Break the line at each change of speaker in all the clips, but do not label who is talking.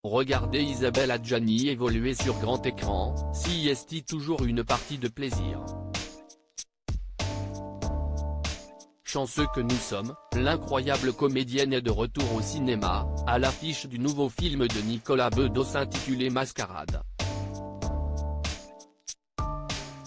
Regardez Isabelle Adjani évoluer sur grand écran, si est toujours une partie de plaisir. Chanceux que nous sommes, l'incroyable comédienne est de retour au cinéma, à l'affiche du nouveau film de Nicolas Bedos intitulé Mascarade.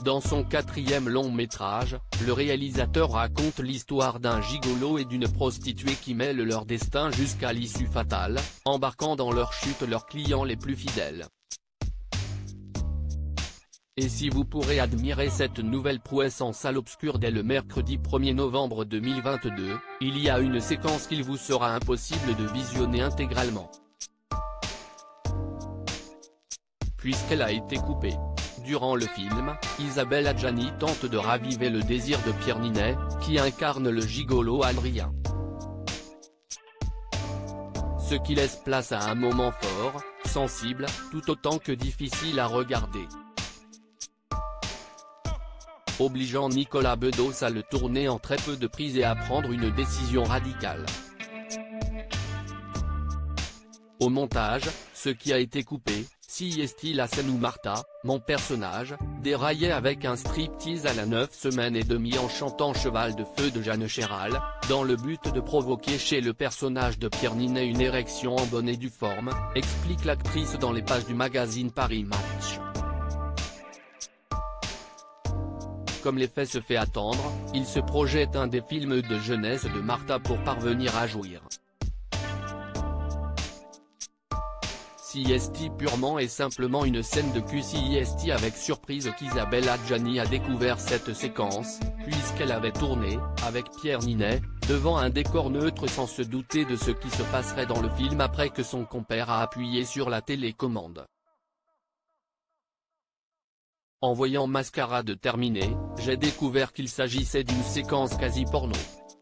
Dans son 4e long métrage, le réalisateur raconte l'histoire d'un gigolo et d'une prostituée qui mêlent leur destin jusqu'à l'issue fatale, embarquant dans leur chute leurs clients les plus fidèles. Et si vous pourrez admirer cette nouvelle prouesse en salle obscure dès le mercredi 1er novembre 2022, il y a une séquence qu'il vous sera impossible de visionner intégralement, puisqu'elle a été coupée. Durant le film, Isabelle Adjani tente de raviver le désir de Pierre Ninet, qui incarne le gigolo Adrien. Ce qui laisse place à un moment fort, sensible, tout autant que difficile à regarder, obligeant Nicolas Bedos à le tourner en très peu de prises et à prendre une décision radicale. Au montage, ce qui a été coupé, si est la scène où Martha, mon personnage, déraillait avec un striptease à la 9 semaines et demie en chantant Cheval de feu de Jeanne Chéral, dans le but de provoquer chez le personnage de Pierre Ninet une érection en bonne et due forme, explique l'actrice dans les pages du magazine Paris Match. Comme l'effet se fait attendre, il se projette un des films de jeunesse de Martha pour parvenir à jouir. Si est purement et simplement une scène de cul. Si est avec surprise qu'Isabelle Adjani a découvert cette séquence, puisqu'elle avait tourné, avec Pierre Ninet, devant un décor neutre sans se douter de ce qui se passerait dans le film après que son compère a appuyé sur la télécommande. En voyant Mascarade terminer, j'ai découvert qu'il s'agissait d'une séquence quasi porno.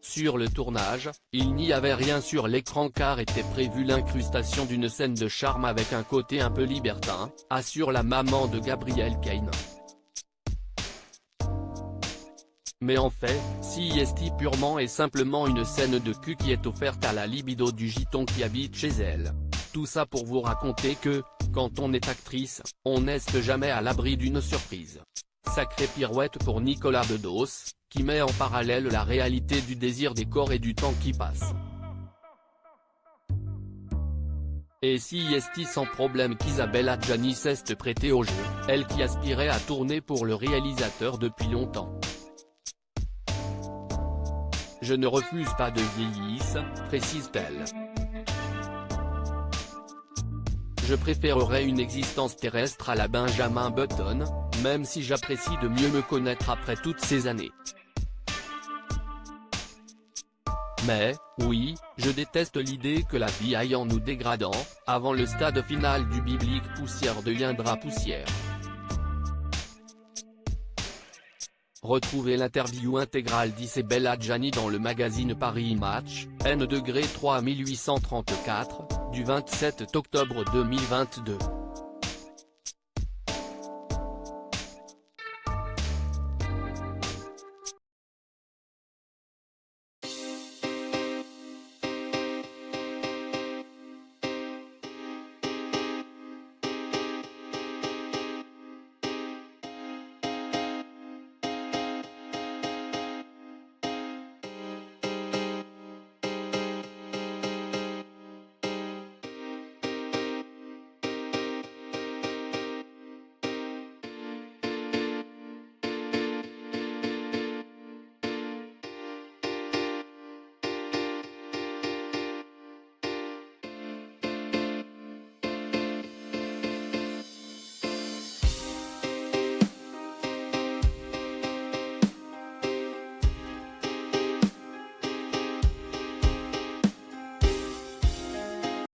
Sur le tournage, il n'y avait rien sur l'écran car était prévue l'incrustation d'une scène de charme avec un côté un peu libertin, assure la maman de Gabriel Kane. Mais en fait, si est purement et simplement une scène de cul qui est offerte à la libido du giton qui habite chez elle. Tout ça pour vous raconter que, quand on est actrice, on n'est jamais à l'abri d'une surprise. Sacrée pirouette pour Nicolas Bedos, qui met en parallèle la réalité du désir des corps et du temps qui passe. Et si est sans problème qu'Isabelle Adjani s'est prêtée au jeu, elle qui aspirait à tourner pour le réalisateur depuis longtemps. Je ne refuse pas de vieillisse, précise-t-elle. Je préférerais une existence terrestre à la Benjamin Button, même si j'apprécie de mieux me connaître après toutes ces années. Mais, oui, je déteste l'idée que la vie aille en nous dégradant, avant le stade final du biblique poussière deviendra poussière. Retrouvez l'interview intégrale d'Isabelle Adjani dans le magazine Paris Match, N°3 1834, du 27 octobre 2022.